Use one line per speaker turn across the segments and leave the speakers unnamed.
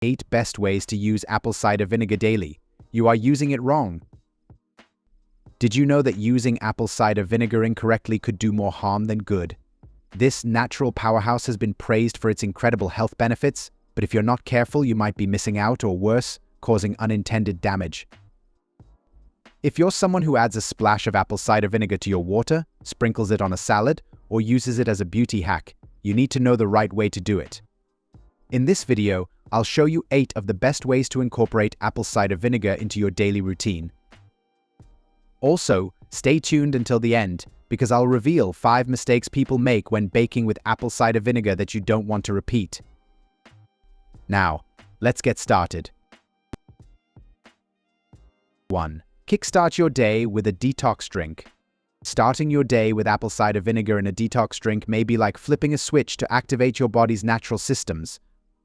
8 best ways to use apple cider vinegar daily. You are using it wrong. Did you know that using apple cider vinegar incorrectly could do more harm than good? This natural powerhouse has been praised for its incredible health benefits, but if you're not careful, you might be missing out, or worse, causing unintended damage. If you're someone who adds a splash of apple cider vinegar to your water, sprinkles it on a salad, or uses it as a beauty hack, you need to know the right way to do it. In this video, I'll show you 8 of the best ways to incorporate apple cider vinegar into your daily routine. Also, stay tuned until the end, because I'll reveal 5 mistakes people make when baking with apple cider vinegar that you don't want to repeat. Now, let's get started. 1. Kickstart your day with a detox drink. Starting your day with apple cider vinegar in a detox drink may be like flipping a switch to activate your body's natural systems.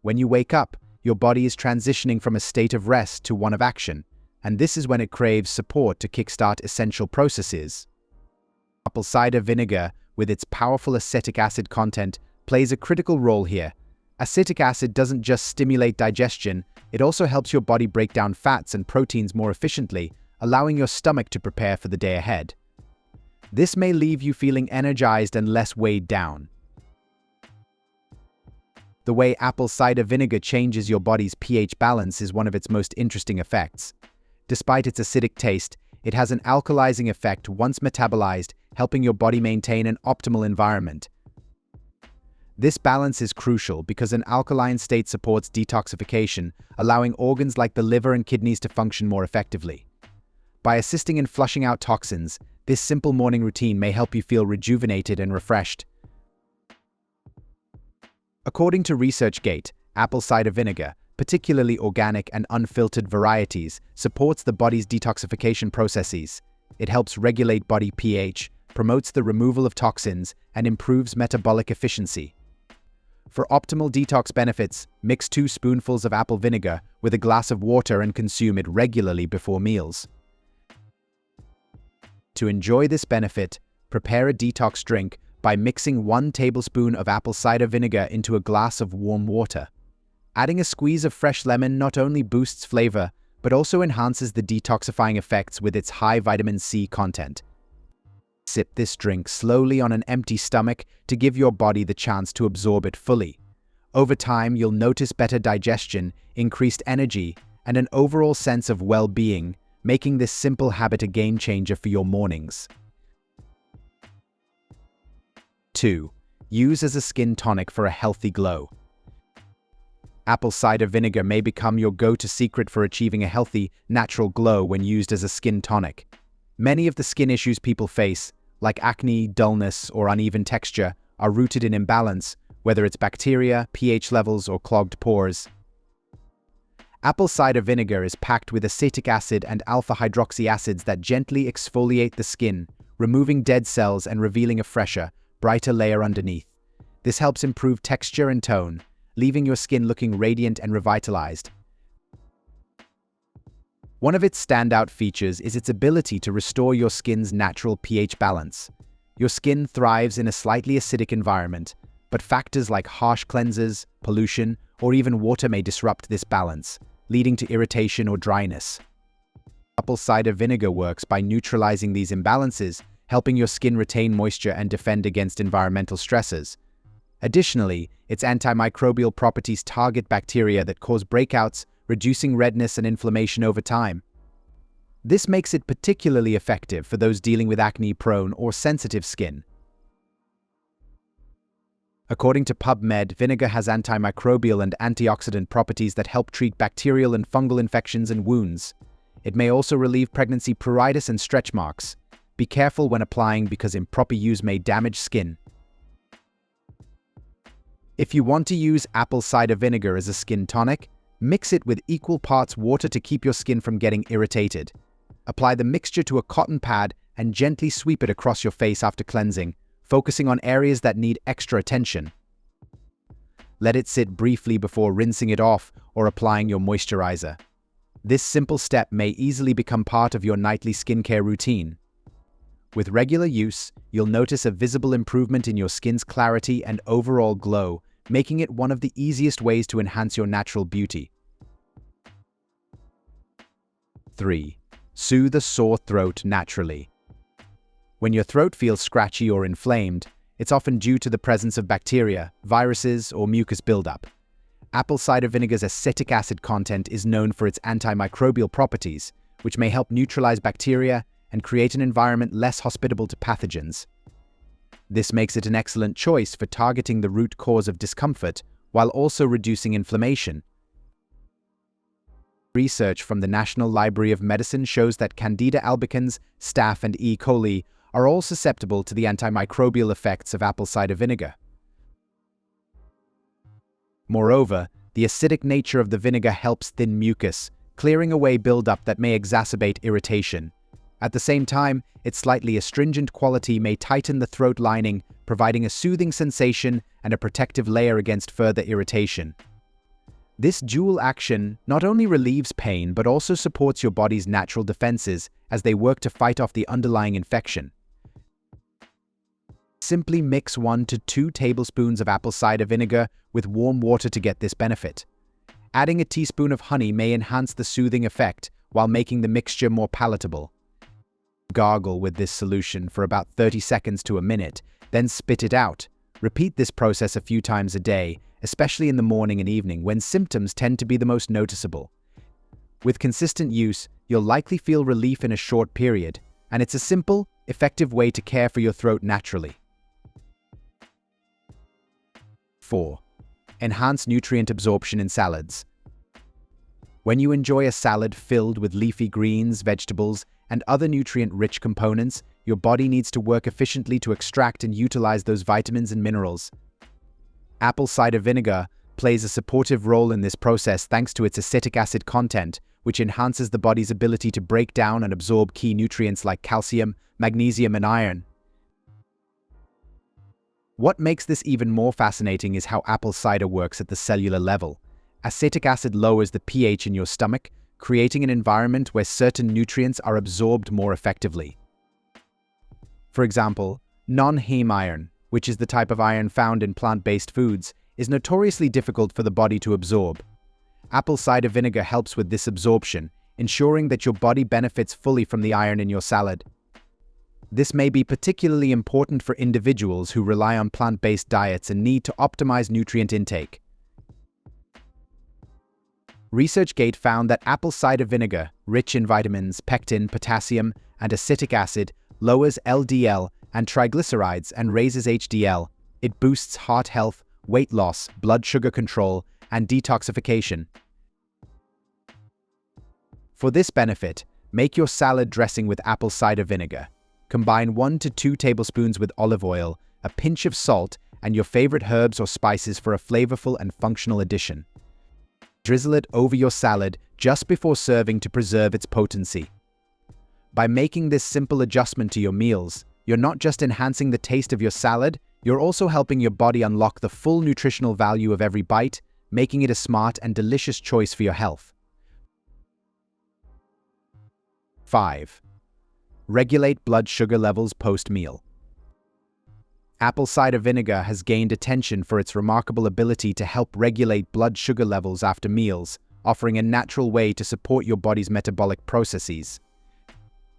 When you wake up, your body is transitioning from a state of rest to one of action, and this is when it craves support to kickstart essential processes. Apple cider vinegar, with its powerful acetic acid content, plays a critical role here. Acetic acid doesn't just stimulate digestion, it also helps your body break down fats and proteins more efficiently, allowing your stomach to prepare for the day ahead. This may leave you feeling energized and less weighed down. The way apple cider vinegar changes your body's pH balance is one of its most interesting effects. Despite its acidic taste, it has an alkalizing effect once metabolized, helping your body maintain an optimal environment. This balance is crucial because an alkaline state supports detoxification, allowing organs like the liver and kidneys to function more effectively. By assisting in flushing out toxins, this simple morning routine may help you feel rejuvenated and refreshed. According to ResearchGate, apple cider vinegar, particularly organic and unfiltered varieties, supports the body's detoxification processes. It helps regulate body pH, promotes the removal of toxins, and improves metabolic efficiency. For optimal detox benefits, mix 2 spoonfuls of apple vinegar with a glass of water and consume it regularly before meals. To enjoy this benefit, prepare a detox drink by mixing 1 tablespoon of apple cider vinegar into a glass of warm water. Adding a squeeze of fresh lemon not only boosts flavor, but also enhances the detoxifying effects with its high vitamin C content. Sip this drink slowly on an empty stomach to give your body the chance to absorb it fully. Over time, you'll notice better digestion, increased energy, and an overall sense of well-being, making this simple habit a game changer for your mornings. 2. Use as a skin tonic for a healthy glow. Apple cider vinegar may become your go-to secret for achieving a healthy, natural glow when used as a skin tonic. Many of the skin issues people face, like acne, dullness, or uneven texture, are rooted in imbalance, whether it's bacteria, pH levels, or clogged pores. Apple cider vinegar is packed with acetic acid and alpha-hydroxy acids that gently exfoliate the skin, removing dead cells and revealing a fresher, brighter layer underneath. This helps improve texture and tone, leaving your skin looking radiant and revitalized. One of its standout features is its ability to restore your skin's natural pH balance. Your skin thrives in a slightly acidic environment, but factors like harsh cleansers, pollution, or even water may disrupt this balance, leading to irritation or dryness. Apple cider vinegar works by neutralizing these imbalances, helping your skin retain moisture and defend against environmental stresses. Additionally, its antimicrobial properties target bacteria that cause breakouts, reducing redness and inflammation over time. This makes it particularly effective for those dealing with acne-prone or sensitive skin. According to PubMed, vinegar has antimicrobial and antioxidant properties that help treat bacterial and fungal infections and wounds. It may also relieve pregnancy pruritus and stretch marks. Be careful when applying because improper use may damage skin. If you want to use apple cider vinegar as a skin tonic, mix it with equal parts water to keep your skin from getting irritated. Apply the mixture to a cotton pad and gently sweep it across your face after cleansing, focusing on areas that need extra attention. Let it sit briefly before rinsing it off or applying your moisturizer. This simple step may easily become part of your nightly skincare routine. With regular use, you'll notice a visible improvement in your skin's clarity and overall glow, making it one of the easiest ways to enhance your natural beauty. 3. Soothe a sore throat naturally. When your throat feels scratchy or inflamed, it's often due to the presence of bacteria, viruses, or mucus buildup. Apple cider vinegar's acetic acid content is known for its antimicrobial properties, which may help neutralize bacteria and create an environment less hospitable to pathogens. This makes it an excellent choice for targeting the root cause of discomfort while also reducing inflammation. Research from the National Library of Medicine shows that Candida albicans, Staph, and E. coli are all susceptible to the antimicrobial effects of apple cider vinegar. Moreover, the acidic nature of the vinegar helps thin mucus, clearing away buildup that may exacerbate irritation. At the same time, its slightly astringent quality may tighten the throat lining, providing a soothing sensation and a protective layer against further irritation. This dual action not only relieves pain but also supports your body's natural defenses as they work to fight off the underlying infection. Simply mix 1 to 2 tablespoons of apple cider vinegar with warm water to get this benefit. Adding a teaspoon of honey may enhance the soothing effect while making the mixture more palatable. Gargle with this solution for about 30 seconds to a minute, then spit it out. Repeat this process a few times a day, especially in the morning and evening when symptoms tend to be the most noticeable. With consistent use, you'll likely feel relief in a short period, and it's a simple, effective way to care for your throat naturally. 4. Enhance nutrient absorption in salads. When you enjoy a salad filled with leafy greens, vegetables, and other nutrient-rich components, your body needs to work efficiently to extract and utilize those vitamins and minerals. Apple cider vinegar plays a supportive role in this process thanks to its acetic acid content, which enhances the body's ability to break down and absorb key nutrients like calcium, magnesium, and iron. What makes this even more fascinating is how apple cider works at the cellular level. Acetic acid lowers the pH in your stomach, creating an environment where certain nutrients are absorbed more effectively. For example, non-heme iron, which is the type of iron found in plant-based foods, is notoriously difficult for the body to absorb. Apple cider vinegar helps with this absorption, ensuring that your body benefits fully from the iron in your salad. This may be particularly important for individuals who rely on plant-based diets and need to optimize nutrient intake. ResearchGate found that apple cider vinegar, rich in vitamins, pectin, potassium, and acetic acid, lowers LDL and triglycerides and raises HDL. It boosts heart health, weight loss, blood sugar control, and detoxification. For this benefit, make your salad dressing with apple cider vinegar. Combine 1 to 2 tablespoons with olive oil, a pinch of salt, and your favorite herbs or spices for a flavorful and functional addition. Drizzle it over your salad just before serving to preserve its potency. By making this simple adjustment to your meals, you're not just enhancing the taste of your salad, you're also helping your body unlock the full nutritional value of every bite, making it a smart and delicious choice for your health. 5. Regulate blood sugar levels post-meal. Apple cider vinegar has gained attention for its remarkable ability to help regulate blood sugar levels after meals, offering a natural way to support your body's metabolic processes.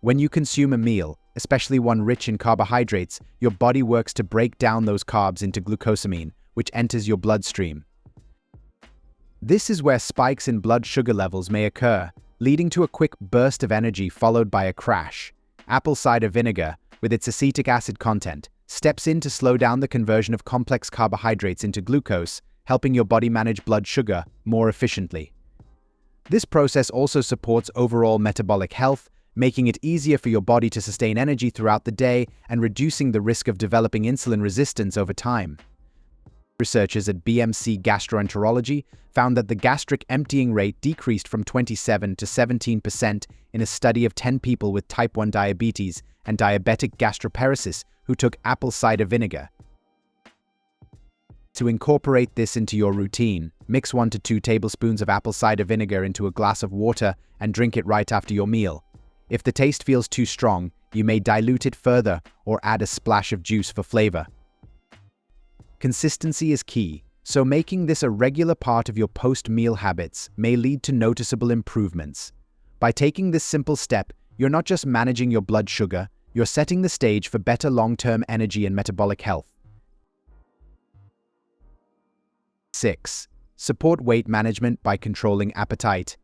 When you consume a meal, especially one rich in carbohydrates, your body works to break down those carbs into glucosamine, which enters your bloodstream. This is where spikes in blood sugar levels may occur, leading to a quick burst of energy followed by a crash. Apple cider vinegar, with its acetic acid content, steps in to slow down the conversion of complex carbohydrates into glucose, helping your body manage blood sugar more efficiently. This process also supports overall metabolic health, making it easier for your body to sustain energy throughout the day and reducing the risk of developing insulin resistance over time. Researchers at BMC Gastroenterology found that the gastric emptying rate decreased from 27 to 17% in a study of 10 people with type 1 diabetes and diabetic gastroparesis who took apple cider vinegar. To incorporate this into your routine, mix 1 to 2 tablespoons of apple cider vinegar into a glass of water and drink it right after your meal. If the taste feels too strong, you may dilute it further or add a splash of juice for flavor. Consistency is key, so making this a regular part of your post-meal habits may lead to noticeable improvements. By taking this simple step, you're not just managing your blood sugar, you're setting the stage for better long-term energy and metabolic health. 6. Support weight management by controlling appetite.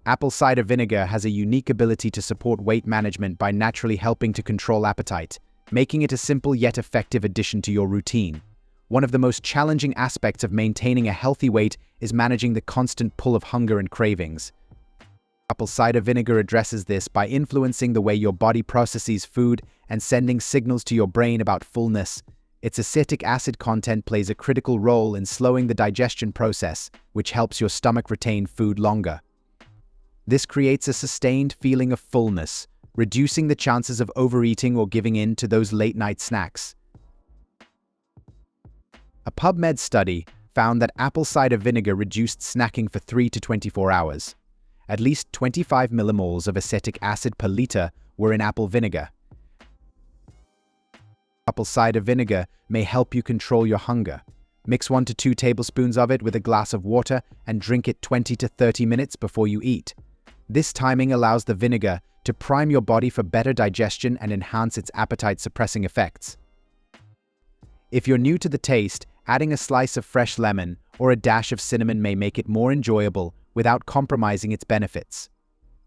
Apple cider vinegar has a unique ability to support weight management by naturally helping to control appetite, making it a simple yet effective addition to your routine. One of the most challenging aspects of maintaining a healthy weight is managing the constant pull of hunger and cravings. Apple cider vinegar addresses this by influencing the way your body processes food and sending signals to your brain about fullness. Its acetic acid content plays a critical role in slowing the digestion process, which helps your stomach retain food longer. This creates a sustained feeling of fullness, reducing the chances of overeating or giving in to those late-night snacks. A PubMed study found that apple cider vinegar reduced snacking for 3 to 24 hours. At least 25 millimoles of acetic acid per liter were in apple vinegar. Apple cider vinegar may help you control your hunger. Mix 1 to 2 tablespoons of it with a glass of water and drink it 20 to 30 minutes before you eat. This timing allows the vinegar to prime your body for better digestion and enhance its appetite-suppressing effects. If you're new to the taste, adding a slice of fresh lemon or a dash of cinnamon may make it more enjoyable without compromising its benefits.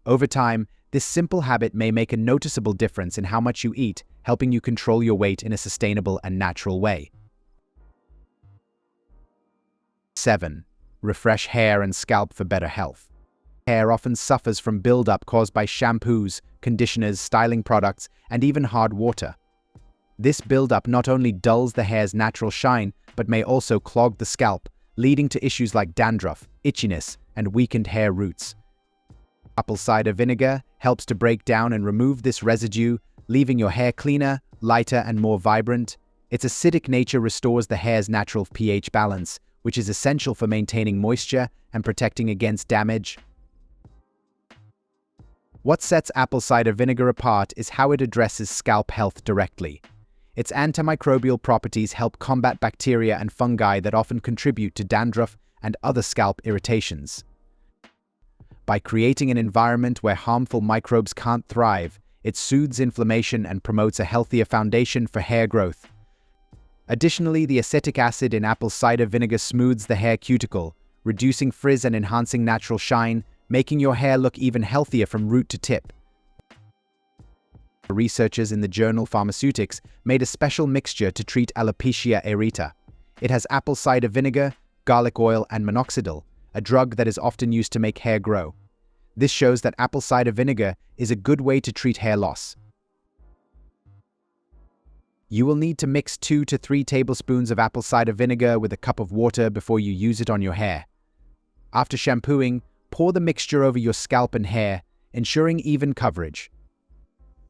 Over time, this simple habit may make a noticeable difference in how much you eat, helping you control your weight in a sustainable and natural way. 7. Refresh hair and scalp for better health. Hair often suffers from buildup caused by shampoos, conditioners, styling products, and even hard water. This buildup not only dulls the hair's natural shine, but may also clog the scalp, leading to issues like dandruff, itchiness, and weakened hair roots. Apple cider vinegar helps to break down and remove this residue, leaving your hair cleaner, lighter, and more vibrant. Its acidic nature restores the hair's natural pH balance, which is essential for maintaining moisture and protecting against damage. What sets apple cider vinegar apart is how it addresses scalp health directly. Its antimicrobial properties help combat bacteria and fungi that often contribute to dandruff and other scalp irritations. By creating an environment where harmful microbes can't thrive, it soothes inflammation and promotes a healthier foundation for hair growth. Additionally, the acetic acid in apple cider vinegar smooths the hair cuticle, reducing frizz and enhancing natural shine, making your hair look even healthier from root to tip. Researchers in the journal Pharmaceutics made a special mixture to treat alopecia areata. It has apple cider vinegar, garlic oil, and minoxidil, a drug that is often used to make hair grow. This shows that apple cider vinegar is a good way to treat hair loss. You will need to mix 2 to 3 tablespoons of apple cider vinegar with a cup of water before you use it on your hair. After shampooing, pour the mixture over your scalp and hair, ensuring even coverage.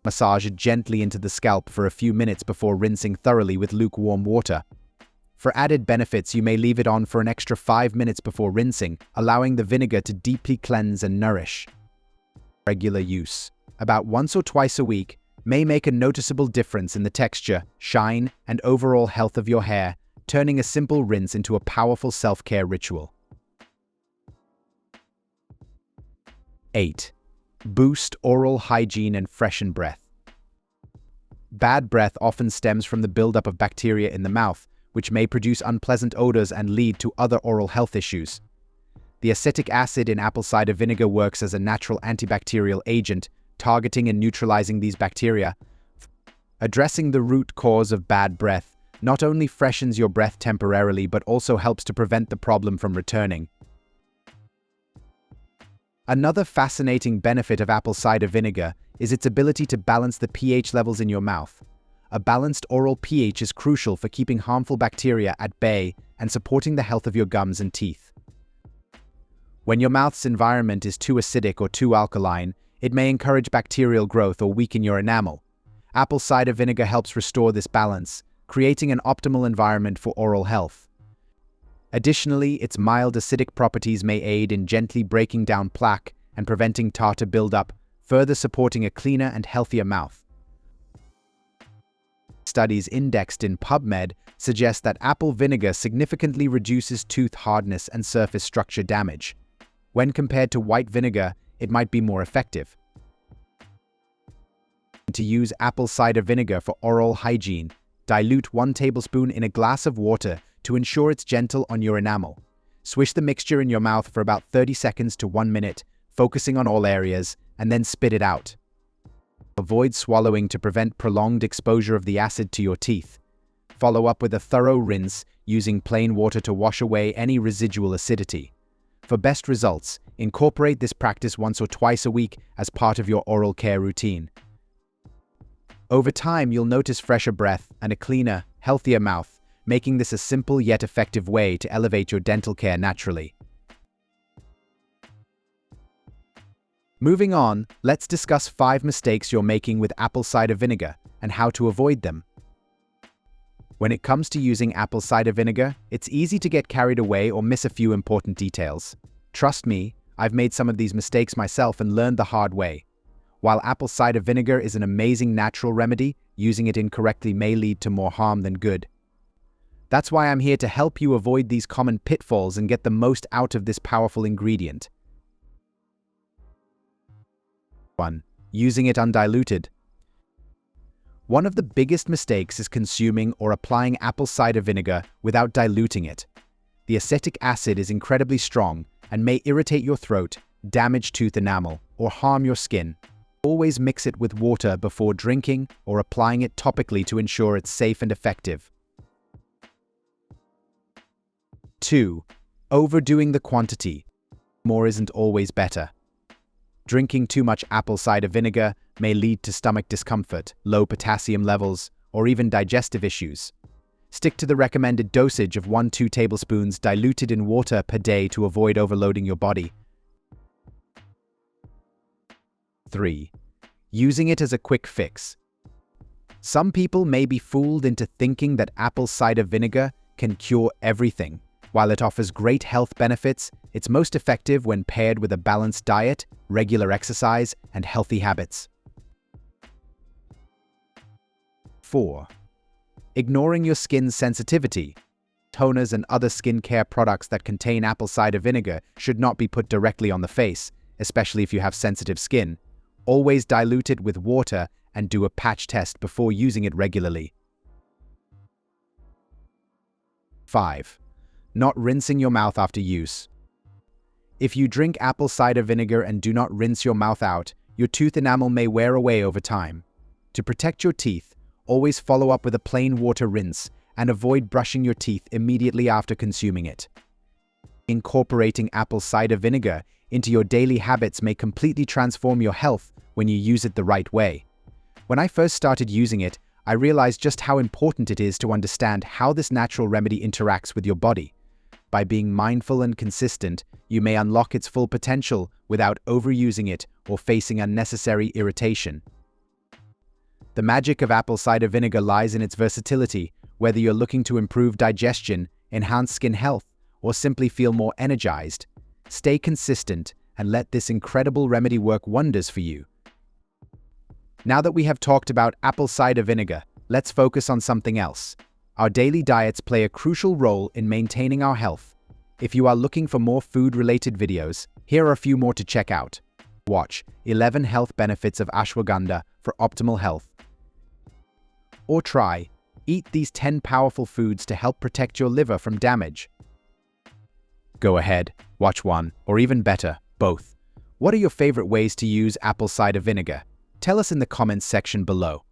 Massage it gently into the scalp for a few minutes before rinsing thoroughly with lukewarm water. For added benefits, you may leave it on for an extra 5 minutes before rinsing, allowing the vinegar to deeply cleanse and nourish. Regular use, about once or twice a week, may make a noticeable difference in the texture, shine, and overall health of your hair, turning a simple rinse into a powerful self-care ritual. 8. Boost oral hygiene and freshen breath. Bad breath often stems from the buildup of bacteria in the mouth, which may produce unpleasant odors and lead to other oral health issues. The acetic acid in apple cider vinegar works as a natural antibacterial agent, targeting and neutralizing these bacteria. Addressing the root cause of bad breath not only freshens your breath temporarily but also helps to prevent the problem from returning. Another fascinating benefit of apple cider vinegar is its ability to balance the pH levels in your mouth. A balanced oral pH is crucial for keeping harmful bacteria at bay and supporting the health of your gums and teeth. When your mouth's environment is too acidic or too alkaline, it may encourage bacterial growth or weaken your enamel. Apple cider vinegar helps restore this balance, creating an optimal environment for oral health. Additionally, its mild acidic properties may aid in gently breaking down plaque and preventing tartar buildup, further supporting a cleaner and healthier mouth. Studies indexed in PubMed suggest that apple vinegar significantly reduces tooth hardness and surface structure damage. When compared to white vinegar, it might be more effective. To use apple cider vinegar for oral hygiene, dilute 1 tablespoon in a glass of water to ensure it's gentle on your enamel. Swish the mixture in your mouth for about 30 seconds to 1 minute, focusing on all areas, and then spit it out. Avoid swallowing to prevent prolonged exposure of the acid to your teeth. Follow up with a thorough rinse using plain water to wash away any residual acidity. For best results, incorporate this practice once or twice a week as part of your oral care routine. Over time, you'll notice fresher breath and a cleaner, healthier mouth, making this a simple yet effective way to elevate your dental care naturally. Moving on, let's discuss 5 mistakes you're making with apple cider vinegar and how to avoid them. When it comes to using apple cider vinegar, it's easy to get carried away or miss a few important details. Trust me, I've made some of these mistakes myself and learned the hard way. While apple cider vinegar is an amazing natural remedy, using it incorrectly may lead to more harm than good. That's why I'm here to help you avoid these common pitfalls and get the most out of this powerful ingredient. 1. Using it undiluted. One of the biggest mistakes is consuming or applying apple cider vinegar without diluting it. The acetic acid is incredibly strong and may irritate your throat, damage tooth enamel, or harm your skin. Always mix it with water before drinking or applying it topically to ensure it's safe and effective. 2. Overdoing the quantity. More isn't always better. Drinking too much apple cider vinegar may lead to stomach discomfort, low potassium levels, or even digestive issues. Stick to the recommended dosage of 1–2 tablespoons diluted in water per day to avoid overloading your body. 3. Using it as a quick fix. Some people may be fooled into thinking that apple cider vinegar can cure everything. While it offers great health benefits, it's most effective when paired with a balanced diet, regular exercise, and healthy habits. 4. Ignoring your skin's sensitivity. Toners and other skincare products that contain apple cider vinegar should not be put directly on the face, especially if you have sensitive skin. Always dilute it with water and do a patch test before using it regularly. 5. Not rinsing your mouth after use. If you drink apple cider vinegar and do not rinse your mouth out, your tooth enamel may wear away over time. To protect your teeth, always follow up with a plain water rinse and avoid brushing your teeth immediately after consuming it. Incorporating apple cider vinegar into your daily habits may completely transform your health when you use it the right way. When I first started using it, I realized just how important it is to understand how this natural remedy interacts with your body. By being mindful and consistent, you may unlock its full potential without overusing it or facing unnecessary irritation. The magic of apple cider vinegar lies in its versatility, whether you're looking to improve digestion, enhance skin health, or simply feel more energized. Stay consistent and let this incredible remedy work wonders for you. Now that we have talked about apple cider vinegar, let's focus on something else. Our daily diets play a crucial role in maintaining our health. If you are looking for more food-related videos, here are a few more to check out. Watch 11 Health Benefits of Ashwagandha for Optimal Health. Or try, eat these 10 powerful foods to help protect your liver from damage. Go ahead, watch one, or even better, both. What are your favorite ways to use apple cider vinegar? Tell us in the comments section below.